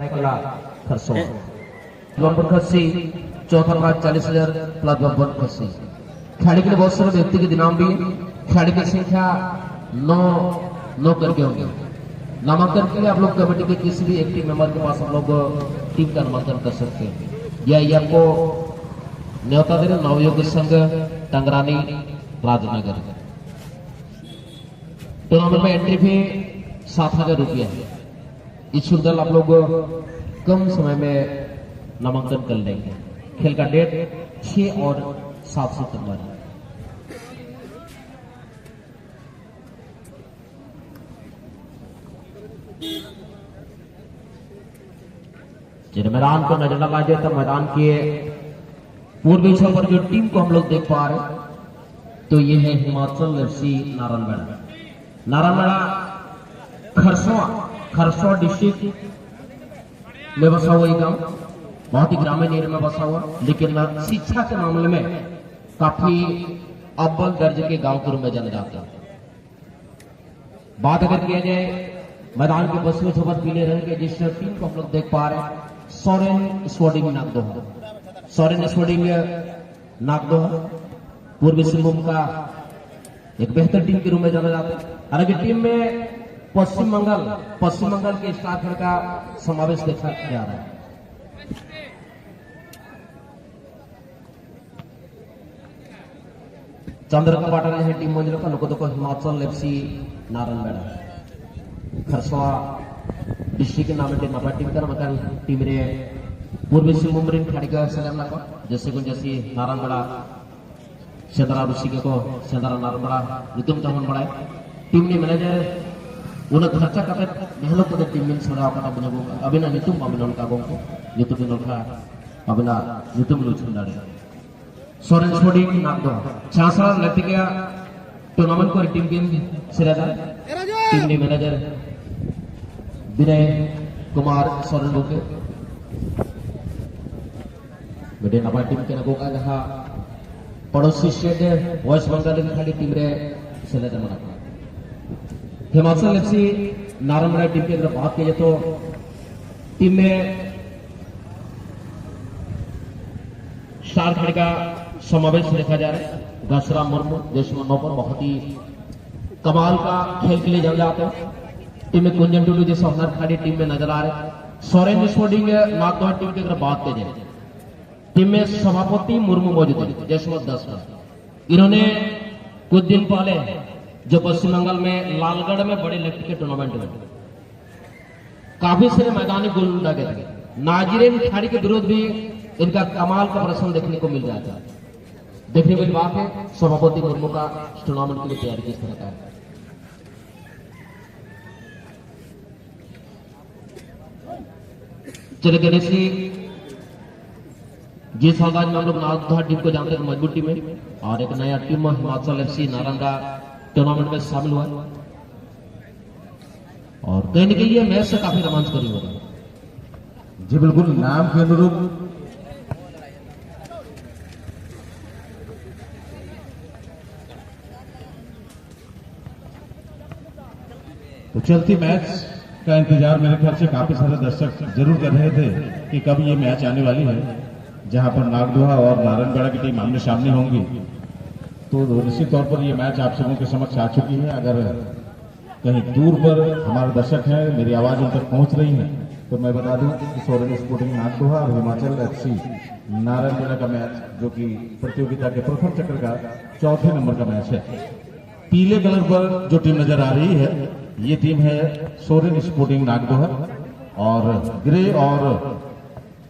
खरसों bumper खस्सी चौथा भाग 40,000 प्लस बम्पर खस्सी। खिलाड़ी के लिए बहुत सारे व्यक्ति के नाम भी, खिलाड़ी की संख्या 9 करके होंगे। नामांकन के लिए आप लोग कमेटी के किसी भी एक्टिव मेंबर के पास आप लोग टीम का नामांकन कर सकते हैं। यह आपको न्योता दे रहे नवयुग संघ टंगरानी राजनगर। टूर्नामेंट में एंट्री फी 7,000 रुपया है। इच्छुक दल आप लोग कम समय में नामांकन कर लेंगे। खेल का डेट 6 और 7 सितंबर। जिन मैदान को नजर लगा जाए तो मैदान के पूर्वी छोर पर जो टीम को हम लोग देख पा रहे हैं तो ये है हिमाचल एफसी नारायणगढ़। नारायणगढ़ खरसों डिस्ट्रिक्ट में बसा हुआ गांव, बहुत ही ग्रामीण एरिया में बसा हुआ, लेकिन शिक्षा के मामले में काफी अव्वल दर्जे के गांव के रूप में जाना जाता है। बात अगर किया जाए मैदान के पश्चिमी छोर पर पीले रंग के जिस टीम को हम लोग देख पा रहे हैं सोरेन स्पोर्टिंग नागदोहा। सोरेन स्पोर्टिंग नागदोहा पूर्वी सिंहभूम का एक बेहतर टीम के रूप में जाना जाता है। हालांकि टीम में पश्चिम बंगाल के स्टार का समावेश देखा जा रहा है। चंद्र का बाटा है टीम मंजिल का लोगों को हिमाचल एफसी नारायणगढ़ खरसवा डिस्ट्रिक्ट के नाम नपा टीम का नाम टीम रे पूर्वी सिंहभूम रे खिलाड़ी का सलाम लगा जैसे को जैसे नारायणगढ़ सेंद्रा ऋषि को सेंद्रा नारायणगढ़ नितुम चमन बड़ा टीम ने मैनेजर उन खर्चा कते मेहनत कते टीम में सड़ा कता बने को अबिना नितुम अबिना का गोंको नितुम नोखा अबिना नितुम लुचुंडाड़े सोरेन स्पोर्टिंग नागदोहा छासरा लेते गया टूर्नामेंट को टीम के सिरादा टीम ने मैनेजर विनय कुमार सोरेन को बेटे नपा टीम के नगो का जहां पड़ोसी स्टेट वेस्ट बंगाल की खाली टीम रे सिरादा मना हिमाचल एफसी नारायणगढ़ टीम की अगर बात की जाए तो टीम में स्टार खिलाड़ी का समावेश देखा जा रहा है। घसरा मुर्मू देशमुख पर बहुत ही कमाल का खेल के लिए जाना जाते हैं। टीम में कुंजन टुडू जैसे हुनर खिलाड़ी टीम में नजर आ रहे हैं। सोरेन स्पोर्टिंग नागदोहा टीम की अगर बात की जाए टीम में सभापति मुर्मू मौजूद है जसवंत 10 पर। इन्होंने कुछ दिन पहले जो पश्चिम बंगाल में लालगढ़ में बड़े इलेक्ट्रिक के टूर्नामेंट में काफी सारे मैदानी गोल लगे थे। नाजीरेन खिलाड़ी के विरोध भी इनका कमाल का प्रदर्शन देखने को मिल जाता है। देखने वाली बात है सभापति मुर्मू का टूर्नामेंट के लिए तैयारी किस तरह का है। चले गणेशी जिस अंदाज में हम लोग नागदोहा टीम को जानते हैं मजबूत टीम है और एक नया team Himachal FC Narayangarh tournament में शामिल हुआ और कहीं न कहीं ये मैच से काफी रोमांचकारी हो रहा है। जी बिल्कुल नाम के अनुरूप तो चलती मैच का इंतजार मेरे ख्याल से काफी सारे दर्शक जरूर कर रहे थे कि कब ये मैच आने वाली है जहां पर नागदोहा और नारायणगढ़ की टीम आमने सामने होंगी। तो निश्चित तौर पर ये मैच आप सबों के समक्ष आ चुकी है। अगर कहीं दूर पर हमारे दर्शक हैं, मेरी आवाज उन तक पहुंच रही है तो मैं बता दूं कि सोरेन स्पोर्टिंग नागदोहा और हिमाचल एफसी नारायणगढ़ का मैच जो कि प्रतियोगिता के प्रथम चक्र का 4थे नंबर का मैच है। पीले कलर पर जो टीम नजर आ रही है ये टीम है सोरेन स्पोर्टिंग नागदोहा और ग्रे और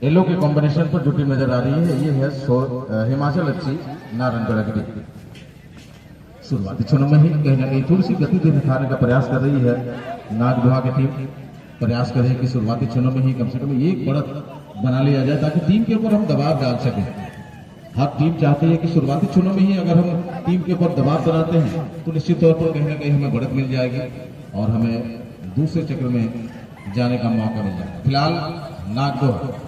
येलो के कॉम्बिनेशन पर जो टीम नजर आ रही है ये है हिमाचल एफसी नारायणगढ़ की टीम। शुरुआती क्षणों में ही कहीं ना कहीं थोड़ी सी गति दिखाने का प्रयास कर रही है नागदोहा की टीम। प्रयास कर रही है कि शुरुआती क्षणों में ही कम से कम एक बढ़त बना लिया जाए ताकि टीम के ऊपर हम दबाव डाल सकें। हर टीम चाहती है कि शुरुआती क्षणों में ही अगर हम टीम के ऊपर दबाव बनाते हैं तो निश्चित तौर पर कहीं ना कहीं हमें बढ़त मिल जाएगी और हमें दूसरे चक्र में जाने का मौका मिल जाएगा। फिलहाल नागदोहा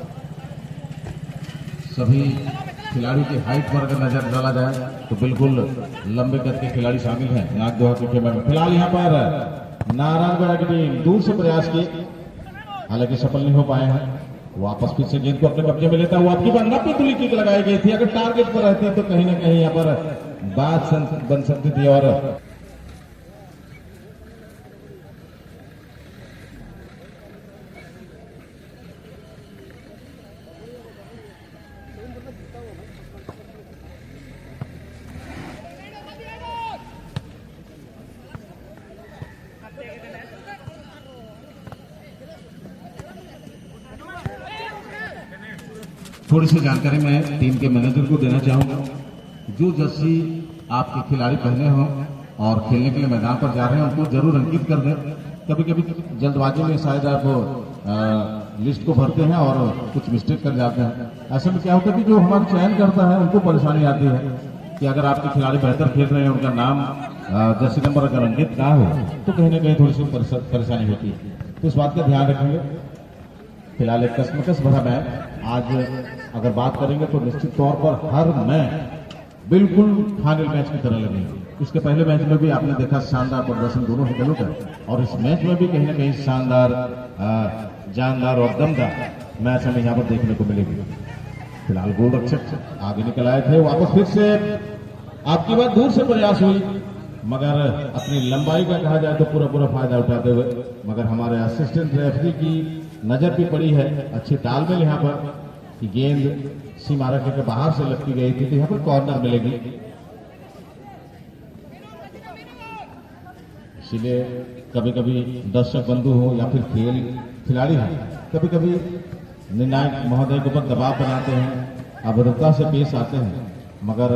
सभी खिलाड़ी की हाइट पर अगर नजर डाला जाए तो बिल्कुल लंबे कद के खिलाड़ी शामिल हैं नागदोहा के खेमे में। फिलहाल यहाँ पर नारायणगढ़ की टीम दूर से प्रयास की, हालांकि सफल नहीं हो पाए हैं। वापस फिर से गेंद को अपने कब्जे में लेता हुआ आपकी बार 90 तुली किक लगाई गई थी। अगर टारगेट पर रहती तो कहीं ना कहीं यहाँ पर बात बन सकती थी। और थोड़ी सी जानकारी मैं टीम के मैनेजर को देना चाहूंगा। जो जर्सी आपके खिलाड़ी पहने हों और खेलने के लिए मैदान पर जा रहे हैं उनको जरूर अंकित कर दें। कभी कभी जल्दबाजी में शायद आप लिस्ट को भरते हैं और कुछ मिस्टेक कर जाते हैं। ऐसे में क्या होता है कि जो हमारा चयन करता है उनको परेशानी आती है कि अगर आपके खिलाड़ी बेहतर खेल रहे हैं, उनका नाम जर्सी नंबर अगर अंकित ना हो तो कहीं ना कहीं थोड़ी सी परेशानी होती है। तो इस बात का ध्यान रखेंगे। फिलहाल एक कसमकस भरा मैच आज अगर बात करेंगे तो निश्चित तौर पर हर मैच बिल्कुल फाइनल मैच की तरह लगेंगे। इसके पहले मैच में भी आपने देखा शानदार प्रदर्शन दोनों ही दलों का, और इस मैच में भी कहीं ना कहीं शानदार, जानदार और दमदार मैच हमें यहाँ पर देखने को मिलेगी। फिलहाल गोलरक्षक आगे निकल आए थे। वापस फिर से आपकी बात दूर से प्रयास हुई, मगर अपनी लंबाई का कहा जाए तो पूरा फायदा उठाते हुए, मगर हमारे असिस्टेंट रेफरी की नजर भी पड़ी है अच्छी तालमेल यहाँ पर कि गेंद सीमा रेखा के बाहर से लटकी गई थी, तो यहाँ पर कॉर्नर मिलेगी। इसलिए कभी कभी दर्शक बंधु हो या फिर खिलाड़ी हो, कभी कभी निर्णायक महोदय के ऊपर दबाव बनाते हैं, अभद्रता से पेश आते हैं, मगर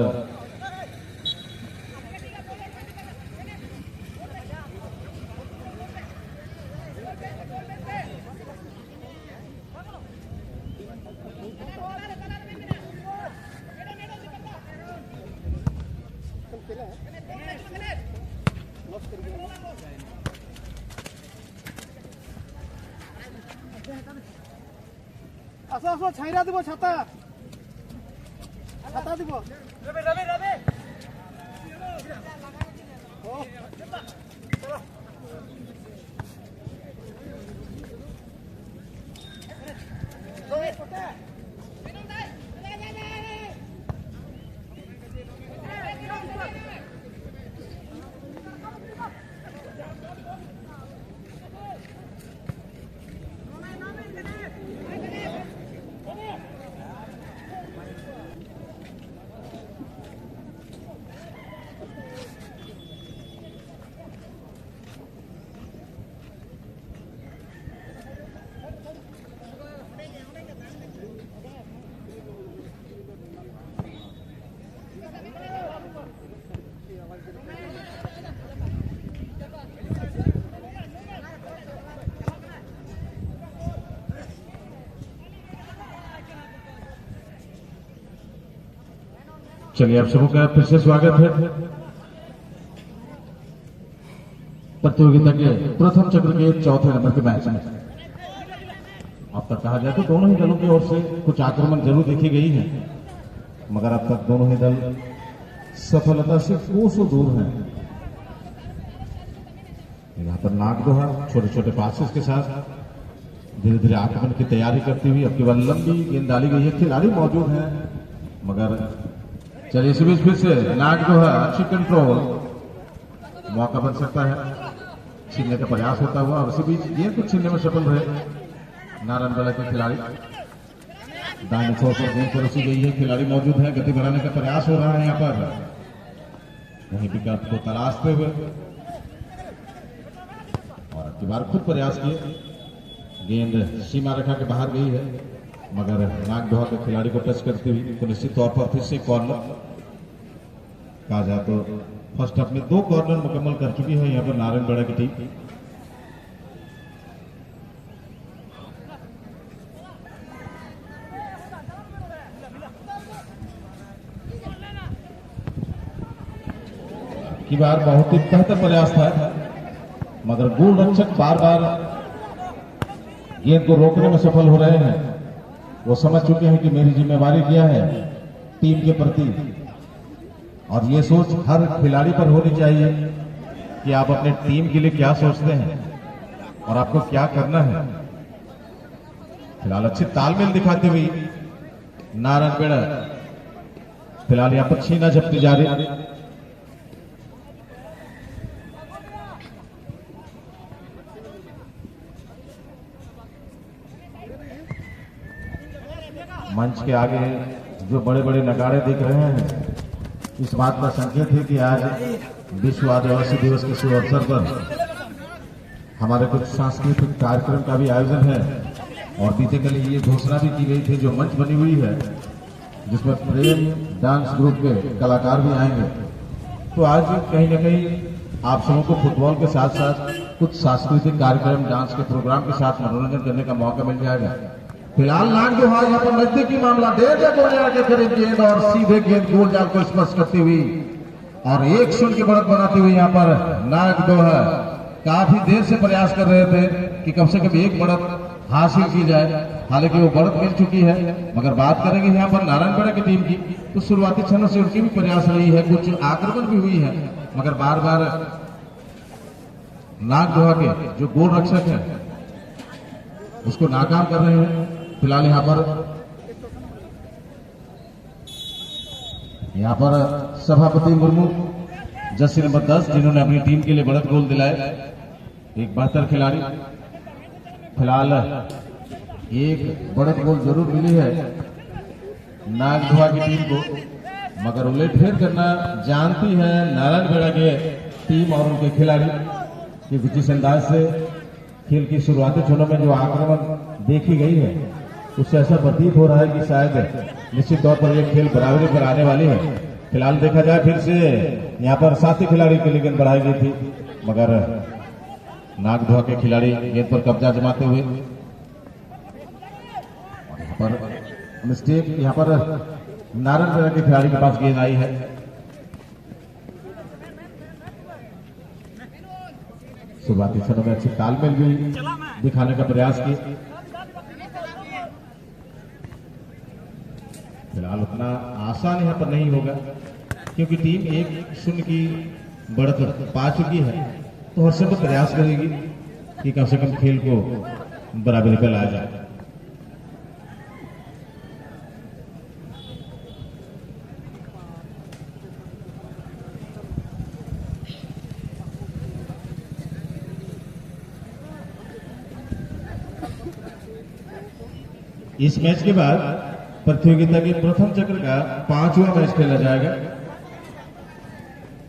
আসো আসো ছাইরা দিব ছাতা ছাতা দিব রবে রবে রবে ও চলো রবে ছাতা चलिए आप सबों का फिर से स्वागत है प्रतियोगिता के प्रथम चक्र के चौथे नंबर के मैच में। अब तक कहा जाए तो दोनों ही दलों की ओर से कुछ आक्रमण जरूर देखी गई है, मगर अब तक दोनों ही दल सफलता से कोसों दूर हैं। यहाँ पर नागदोहा छोटे छोटे पासेस के साथ धीरे धीरे आक्रमण की तैयारी करती हुई अब केवल लंबी गेंद डाली गई है। खिलाड़ी मौजूद हैं, मगर चलिए इसी बीच फिर से नागदोहा अच्छी कंट्रोल, मौका बन सकता है, छीनने का प्रयास होता हुआ, और इसी बीच गेंद को छीनने में सफल रहे नारायणगढ़ के खिलाड़ी। दाहिने छोर पर गेंद परोसी गई है, खिलाड़ी मौजूद है, गति बढ़ाने का प्रयास हो रहा है यहाँ पर, वहीं विकल्प को तलाशते हुए, और अब की बार खुद प्रयास किए, गेंद सीमा रेखा के बाहर गई है, मगर नागदोहा के खिलाड़ी को टच करती हुई तो निश्चित तौर पर फिर से कॉर्नर कहा जाए तो फर्स्ट हाफ में 2 कॉर्नर मुकम्मल कर चुकी है यहाँ पर नारायणगढ़ की टीम। की बार बहुत ही बेहतर प्रयास था, मगर गोलरक्षक बार बार गेंद को रोकने में सफल हो रहे हैं। वो समझ चुके हैं कि मेरी जिम्मेवारी क्या है टीम के प्रति, और ये सोच हर खिलाड़ी पर होनी चाहिए कि आप अपने टीम के लिए क्या सोचते हैं और आपको क्या करना है। फिलहाल अच्छी तालमेल दिखाते हुए नारायणगढ़ फिलहाल यहाँ पर छीना झपटी जा रही। मंच के आगे जो बड़े बड़े नगाड़े दिख रहे हैं, इस बात का संकेत है कि आज विश्व आदिवासी दिवस के शुभ अवसर पर हमारे कुछ सांस्कृतिक कार्यक्रम का भी आयोजन है। और बीते कल ये घोषणा भी की गई थी जो मंच बनी हुई है, जिसमें प्रेम डांस ग्रुप के कलाकार भी आएंगे। तो आज कहीं न कहीं आप सबों को फुटबॉल के साथ साथ कुछ सांस्कृतिक कार्यक्रम डांस के प्रोग्राम के साथ मनोरंजन करने का मौका मिल जाएगा। फिलहाल नाग दोहा यहाँ पर नजदीकी मामला, देर से गोलजाल के करीब गेंद और सीधे गेंद गोलजाल को स्पर्श करती हुई और 1-0 की बढ़त बनाती हुई यहाँ पर नाग दोहा काफी देर से प्रयास कर रहे थे कि कम से कम एक बढ़त हासिल की जाए। हालांकि वो बढ़त मिल चुकी है, मगर बात करेंगे यहाँ पर नारायणगढ़ की टीम की, तो शुरुआती क्षणों से उनकी भी प्रयास रही है, कुछ आक्रमण भी हुई है, मगर बार बार नाग दोहा के जो गोल रक्षक हैं उसको नाकाम कर रहे हैं। फिलहाल यहाँ पर सभापति मुर्मू जर्सी नंबर 10 जिन्होंने अपनी टीम के लिए बढ़त गोल दिलाए, एक बेहतर खिलाड़ी। फिलहाल एक बढ़त गोल जरूर मिली है नाग दोहा की टीम को, मगर उलटफेर करना जानती है नारायणगढ़ के टीम और उनके खिलाड़ी, क्योंकि जिस अंदाज से खेल की शुरुआती क्षणों में जो आक्रमण देखी गई है, उससे ऐसा प्रतीत हो रहा है कि शायद निश्चित तौर पर यह खेल बराबरी पर आने वाली है। फिलहाल देखा जाए फिर से यहाँ पर साथी खिलाड़ी के लिए गेंद बढ़ाई गई थी, मगर नाग दोहा के खिलाड़ी गेंद पर कब्जा जमाते हुए और यहाँ पर मिस्टेक, यहाँ पर नारायणगढ़ के खिलाड़ी के पास गेंद आई है। शुरुआती क्षणों में अच्छी तालमेल भी दिखाने का प्रयास किया। फिलहाल उतना आसान यहाँ पर नहीं होगा, क्योंकि टीम 1-0 की बढ़त पा चुकी है, तो हर समय प्रयास करेगी कि कम से कम खेल को बराबरी पर लाया जाए। इस मैच के बाद प्रतियोगिता के प्रथम चक्र का 5वां मैच खेला जाएगा।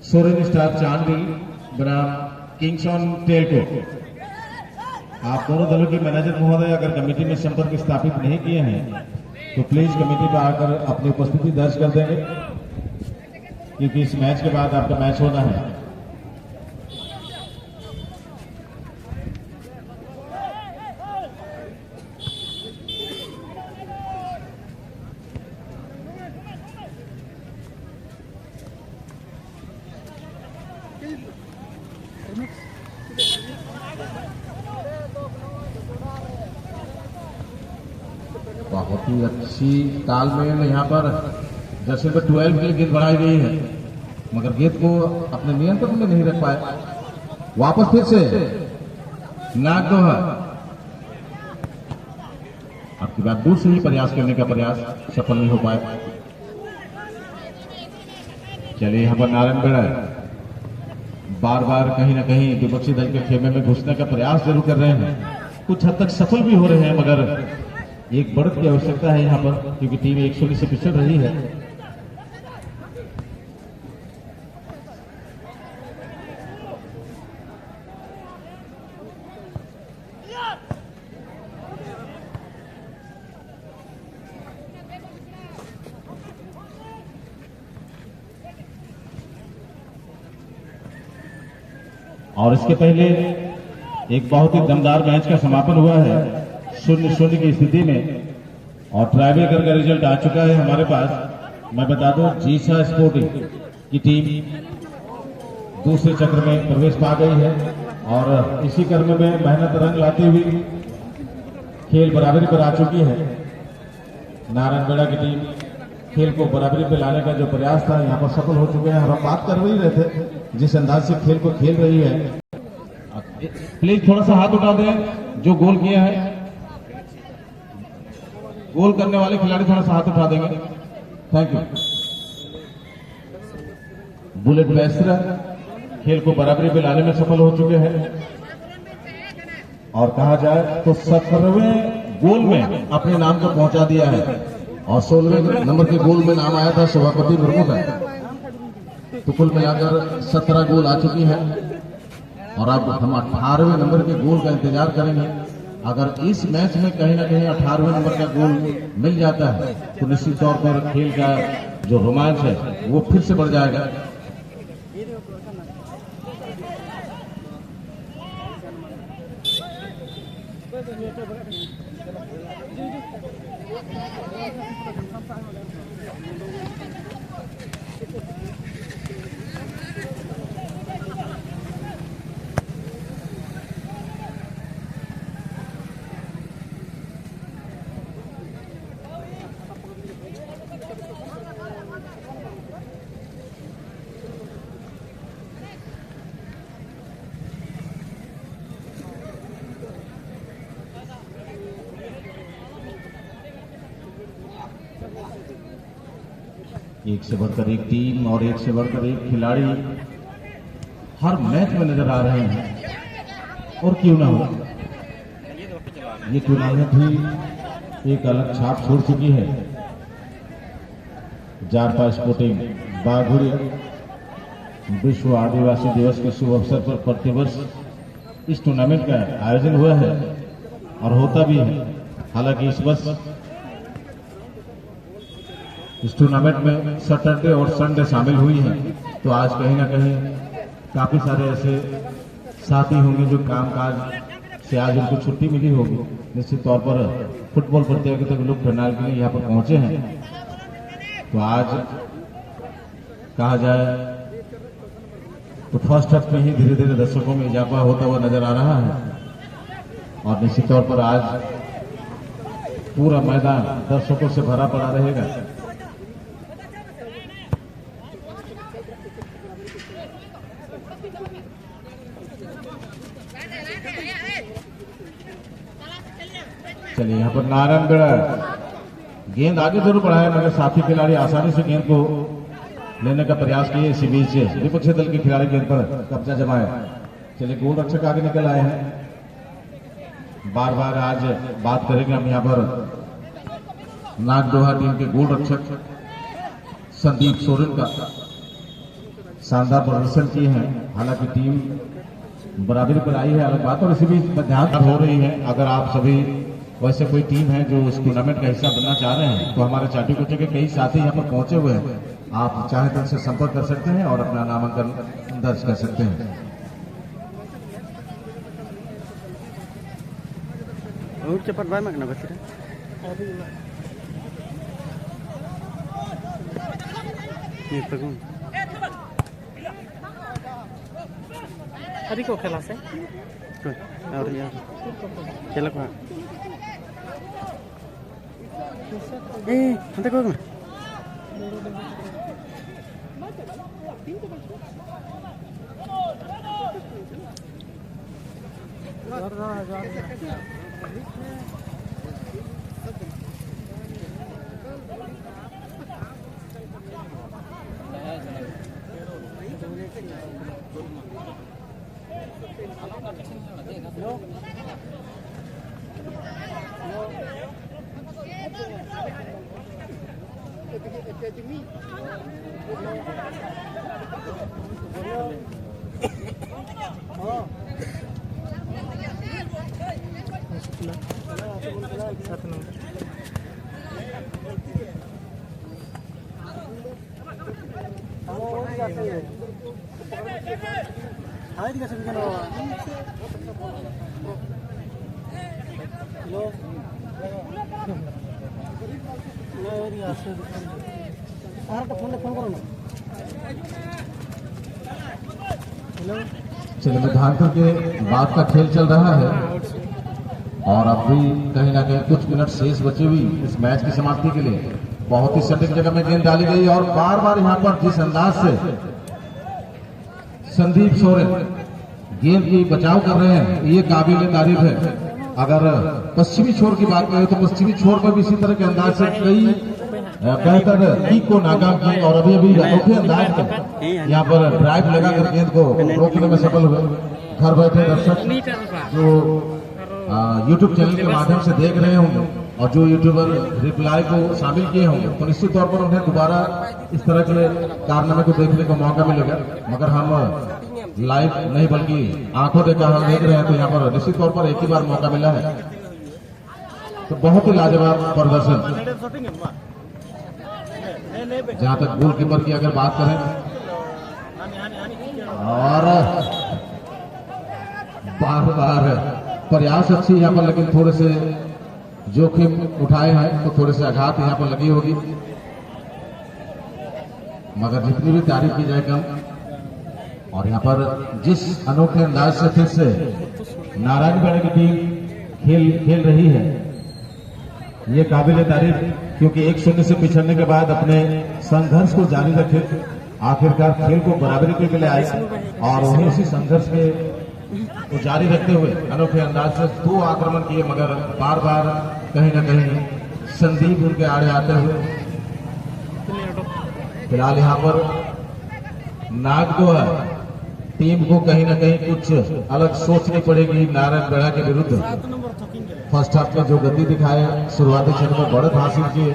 सोरेन स्टार चांदी बनाम किंग्स ऑन टेलको। आप दोनों दलों के मैनेजर महोदय अगर कमेटी में संपर्क स्थापित नहीं किए हैं तो प्लीज कमेटी पर आकर अपनी उपस्थिति दर्ज कर देंगे, क्योंकि इस मैच के बाद आपका मैच होना है। बहुत ही अच्छी तालमेल यहाँ पर जर्सी नंबर 12 के लिए गेंद बढ़ाई गई है, मगर गेंद को अपने नियंत्रण में नहीं रख पाए। वापस फिर से नाग दोहा, आपकी बात दूर से ही प्रयास करने का प्रयास सफल नहीं हो पाए। चलिए यहाँ पर नारायणगढ़ बार बार कहीं ना कहीं विपक्षी दल के खेमे में घुसने का प्रयास जरूर कर रहे हैं, कुछ हद तक सफल भी हो रहे हैं, मगर एक बढ़त की आवश्यकता है यहाँ पर, क्योंकि टीम 1-0 से पिछड़ रही है। और इसके पहले एक बहुत ही दमदार मैच का समापन हुआ है 0-0 की स्थिति में, और ट्राई ब्रेकर का रिजल्ट आ चुका है हमारे पास। मैं बता दूं जीसा स्पोर्टिंग की टीम दूसरे चक्र में प्रवेश पा गई है, और इसी क्रम में मेहनत रंग लाती हुई खेल बराबरी पर आ चुकी है। नारायणगढ़ की टीम खेल को बराबरी पर लाने का जो प्रयास था यहाँ पर सफल हो चुके हैं। हम बात कर ही रहे थे जिस अंदाज से खेल को खेल रही है। प्लीज थोड़ा सा हाथ उठा दें जो गोल किया है। गोल करने वाले खिलाड़ी थोड़ा सा हाथ उठा देंगे, थैंक यू। बुलेट बैसरा खेल को बराबरी पे लाने में सफल हो चुके हैं और कहा जाए तो 17वें गोल में अपने नाम को पहुंचा दिया है और 16वें नंबर के गोल में नाम आया था सभापति मुर्मू का। तो कुल मिलाकर 17 गोल आ चुकी है और अब हम 18वें नंबर के गोल का इंतजार करेंगे। अगर इस मैच में कहीं ना कहीं 18वें नंबर का गोल मिल जाता है तो निश्चित तौर पर खेल का जो रोमांच है वो फिर से बढ़ जाएगा। एक से बढ़कर एक टीम और एक से बढ़कर एक खिलाड़ी हर मैच में नजर आ रहे हैं और क्यों ना हो, ये टूर्नामेंट भी एक अलग छाप छोड़ चुकी है। जारपा स्पोर्टिंग बागुड़ी विश्व आदिवासी दिवस के शुभ अवसर पर प्रतिवर्ष इस टूर्नामेंट का आयोजन हुआ है और होता भी है। हालांकि इस वर्ष इस टूर्नामेंट में सैटरडे और संडे शामिल हुई हैं, तो आज कहीं ना कहीं काफी सारे ऐसे साथी होंगे जो कामकाज से आज उनको छुट्टी मिली होगी। निश्चित तौर पर फुटबॉल प्रतियोगिता के लोग टर्नाल के लिए यहाँ पर पहुंचे हैं। तो आज कहा जाए तो फर्स्ट हाफ में ही धीरे धीरे दर्शकों में इजाफा होता हुआ नजर आ रहा है और निश्चित तौर पर आज पूरा मैदान दर्शकों से भरा पड़ा रहेगा। चलिए यहाँ पर नारायणगढ़ गेंद आगे जरूर बढ़ाया मगर साथी खिलाड़ी आसानी से गेंद को लेने का प्रयास किए। इसी बीच विपक्षी दल के खिलाड़ी गेंद पर कब्जा जमाए। चलिए गोल रक्षक आगे निकल आए हैं। बार बार आज बात करेंगे हम यहाँ पर नागदोहा टीम के गोल रक्षक संदीप सोरेन का शानदार प्रदर्शन किए हैं। हालांकि टीम बराबरी पर आई है अलग बात और इसी बीच ध्यान हो रही है। अगर आप सभी वैसे कोई टीम है जो इस टूर्नामेंट का हिस्सा बनना चाह रहे हैं तो हमारे चाटी कोचे के कई साथी यहाँ पर पहुंचे हुए हैं। आप चाहे तो उनसे संपर्क कर सकते हैं और अपना नामांकन दर्ज कर सकते हैं। cepat banget kenapa sih? Ini pegang. Tadi kok kelas ya? Tuh, और यार चलो कहाँ? nanti kau kemana? Hai dikasih bikin apa? Halo. चलिए मध्यांतर के बाद का खेल चल रहा है और अब भी कहीं ना कहीं कुछ मिनट शेष बचे हुई इस मैच की समाप्ति के लिए। बहुत ही सटीक जगह में गेंद डाली गई और बार बार यहाँ पर जिस अंदाज से संदीप सोरेन गेंद की बचाव कर रहे हैं ये काबिल तारीफ है। अगर पश्चिमी छोर की बात करें तो पश्चिमी छोर पर भी इसी तरह के अंदाज से कई बेहतर किक को नाकाम की और अभी अभी अनोखे अंदाज में यहाँ पर ड्राइव लगा कर गेंद को रोकने में सफल हुए। घर बैठे दर्शक जो यूट्यूब चैनल के माध्यम से देख रहे होंगे और जो यूट्यूबर रिप्लाई को शामिल किए होंगे तो निश्चित तौर पर उन्हें दोबारा इस तरह के कारनामे को देखने का मौका मिलेगा। मगर हम लाइव नहीं बल्कि आंखों देखा हम देख रहे हैं तो यहाँ पर निश्चित तौर पर एक ही बार मौका मिला है तो बहुत ही लाजवाब प्रदर्शन। जहां तक गोलकीपर की अगर बात करें और बार बार प्रयास अच्छी यहाँ पर लेकिन थोड़े से जोखिम उठाए हैं तो थोड़े से आघात यहाँ पर लगी होगी। मगर जितनी भी तारीफ की जाए कम। और यहाँ पर जिस अनोखे अंदाज से फिर से नारायणगढ़ की टीम खेल रही है ये काबिल तारीफ, क्योंकि 1-0 से पिछड़ने के बाद अपने संघर्ष को जारी रखे आखिरकार खेल को बराबरी के लिए आए और वहीं उसी संघर्ष के को जारी रखते हुए अनोखे अंदाज से 2 आक्रमण किए मगर बार बार कहीं ना कहीं संदीप उनके आड़े आते हुए। फिलहाल यहाँ पर नागदोहा टीम को कहीं ना कहीं कुछ अलग सोचनी पड़ेगी नारायणगढ़ के विरुद्ध। फर्स्ट हाफ में जो गति दिखाए शुरुआती क्षण में बढ़त हासिल किए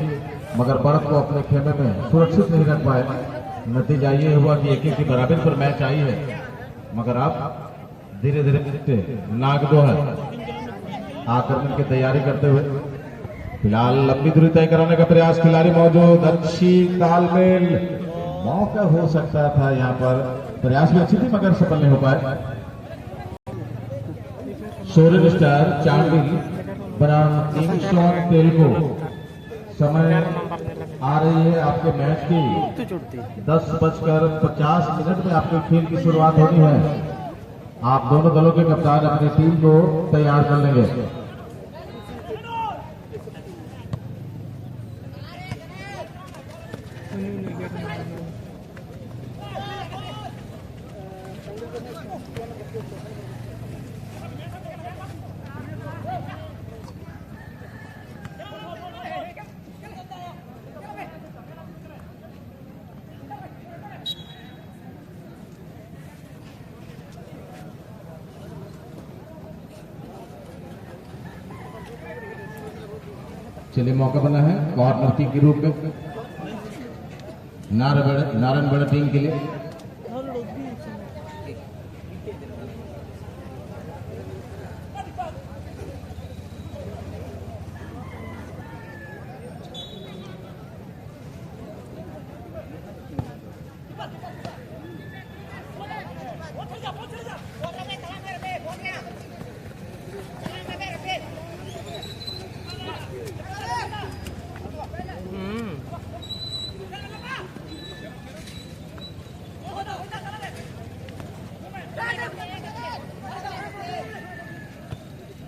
मगर बढ़त को अपने खेमे में सुरक्षित नहीं रख पाए। नतीजा ये हुआ कि 1-1 की बराबरी पर मैच आई है मगर अब धीरे धीरे नागदोहा आक्रमण की तैयारी करते हुए। फिलहाल लंबी दूरी तय कराने का प्रयास, खिलाड़ी मौजूद, अच्छी तालमेल, मौका हो सकता था यहाँ पर, प्रयास भी अच्छी थी मगर सफल नहीं हो पाए। सोरेन स्टार चांडिल बनाम टीम शॉन तेलुगु। समय आ रही है आपके मैच की 10:50 में आपके खेल की शुरुआत होनी है। आप दोनों दलों के कप्तान अपनी टीम को तैयार कर लेंगे। चलिए मौका बना है कॉर्नर किक के रूप में नारायणगढ़ टीम के लिए।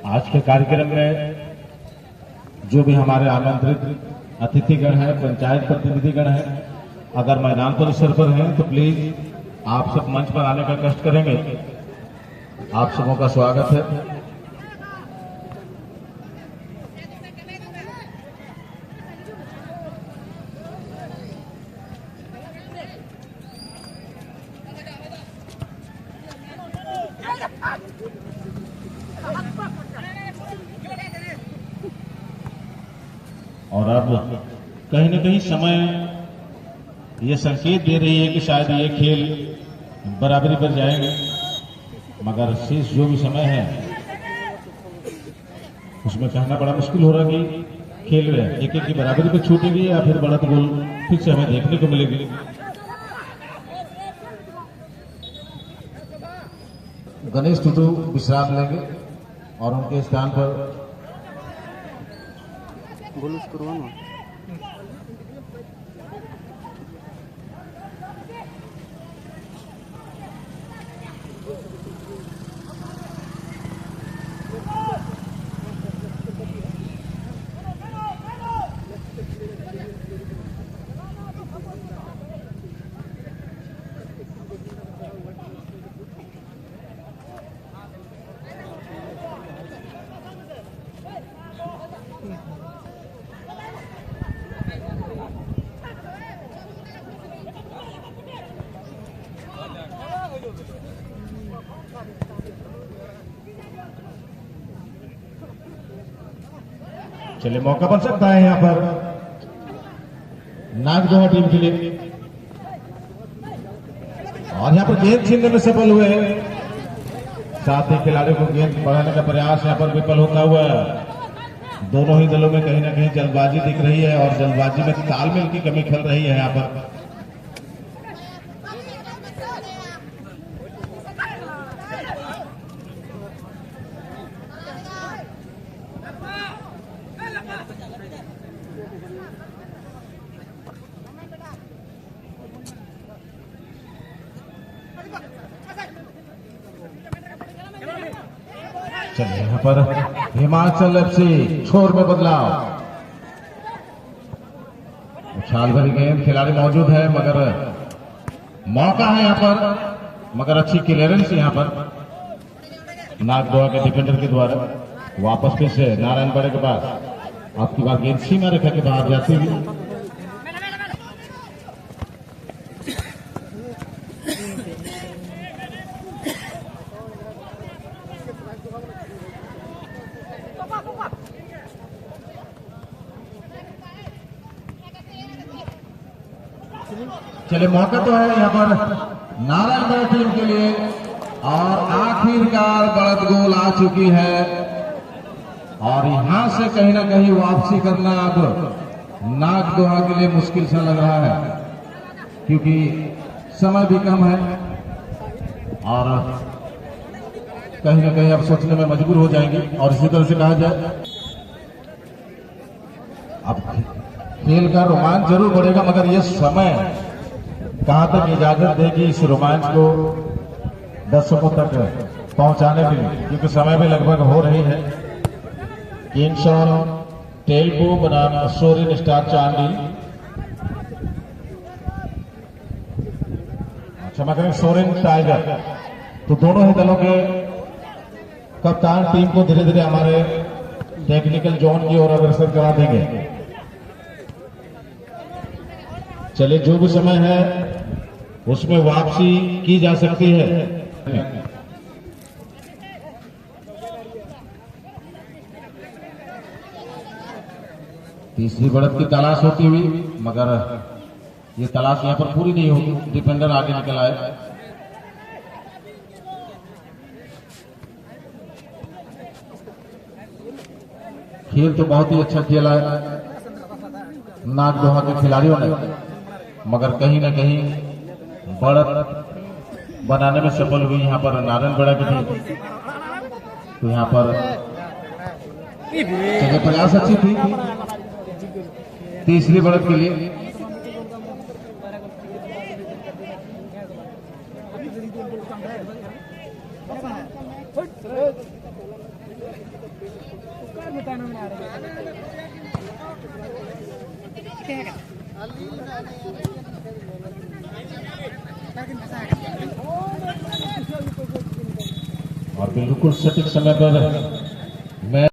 आज के कार्यक्रम में जो भी हमारे आमंत्रित अतिथिगण हैं, पंचायत प्रतिनिधिगण हैं, अगर मैदान परिसर पर हैं तो प्लीज आप सब मंच पर आने का कष्ट करेंगे। आप सबों का स्वागत है। और अब कहीं न कहीं समय ये संकेत दे रही है कि शायद ये खेल बराबरी पर जाएंगे, मगर शेष जो भी समय है उसमें कहना बड़ा मुश्किल हो रहा कि खेल 1-1 की बराबरी पर छूटेगी या फिर बढ़त गोल फिर से हमें देखने को मिलेगी। गणेश टुटू विश्राम लेंगे और उनके स्थान पर बोलूस करवाना। चलिए मौका बन सकता है यहाँ पर नागदोहा टीम के लिए, और यहाँ पर गेंद छीनने में सफल हुए, साथ ही खिलाड़ियों को गेंद बढ़ाने का प्रयास यहाँ पर विफल होता हुआ। दोनों ही दलों में कहीं ना कहीं जल्दबाजी दिख रही है और जल्दबाजी में तालमेल की कमी खल रही है यहाँ पर। चलिए यहाँ पर हिमाचल एफसी छोर में बदलाव, उछाल भरी गेंद, खिलाड़ी मौजूद है मगर मौका है यहाँ पर, मगर अच्छी क्लियरेंस यहाँ पर नागदोहा के डिफेंडर के द्वारा। वापस फिर से नारायण बड़े के पास, आपकी बात गेंद सीमा रेखा के बाहर जाती हुई। चले मौका तो है यहाँ पर नारायणगढ़ टीम के लिए, और आखिरकार बढ़त गोल आ चुकी है, और यहां से कहीं ना कहीं वापसी करना अब नागदोहा के लिए मुश्किल सा लग रहा है, क्योंकि समय भी कम है और कहीं ना कहीं अब सोचने में मजबूर हो जाएंगे। और इसी तरह से कहा जाए अब खेल का रोमांच जरूर बढ़ेगा, मगर यह समय कहां तक इजाजत देगी इस रोमांच को दर्शकों तक पहुंचाने के लिए, क्योंकि समय भी लगभग हो रही है। किंगसन टेलबो बनाम सोरेन स्टार चांदी, क्षमा करें सोरेन टाइगर। तो दोनों ही दलों के कप्तान टीम को धीरे धीरे हमारे टेक्निकल जोन की ओर अग्रसर करा देंगे। चलिए जो भी समय है उसमें वापसी की जा सकती है। तीसरी बढ़त की तलाश होती हुई, मगर ये तलाश यहां पर पूरी नहीं होगी, डिफेंडर आगे निकल आए। खेल तो बहुत ही अच्छा खेला है नागदोहा के खिलाड़ियों ने, मगर कहीं ना कहीं बढ़त बनाने में सफल हुई यहाँ पर नारायणगढ़ की टीम। तो यहाँ पर चलिए प्रयास अच्छी थी तीसरी बढ़त के लिए। और बिल्कुल सटीक समय पर मैं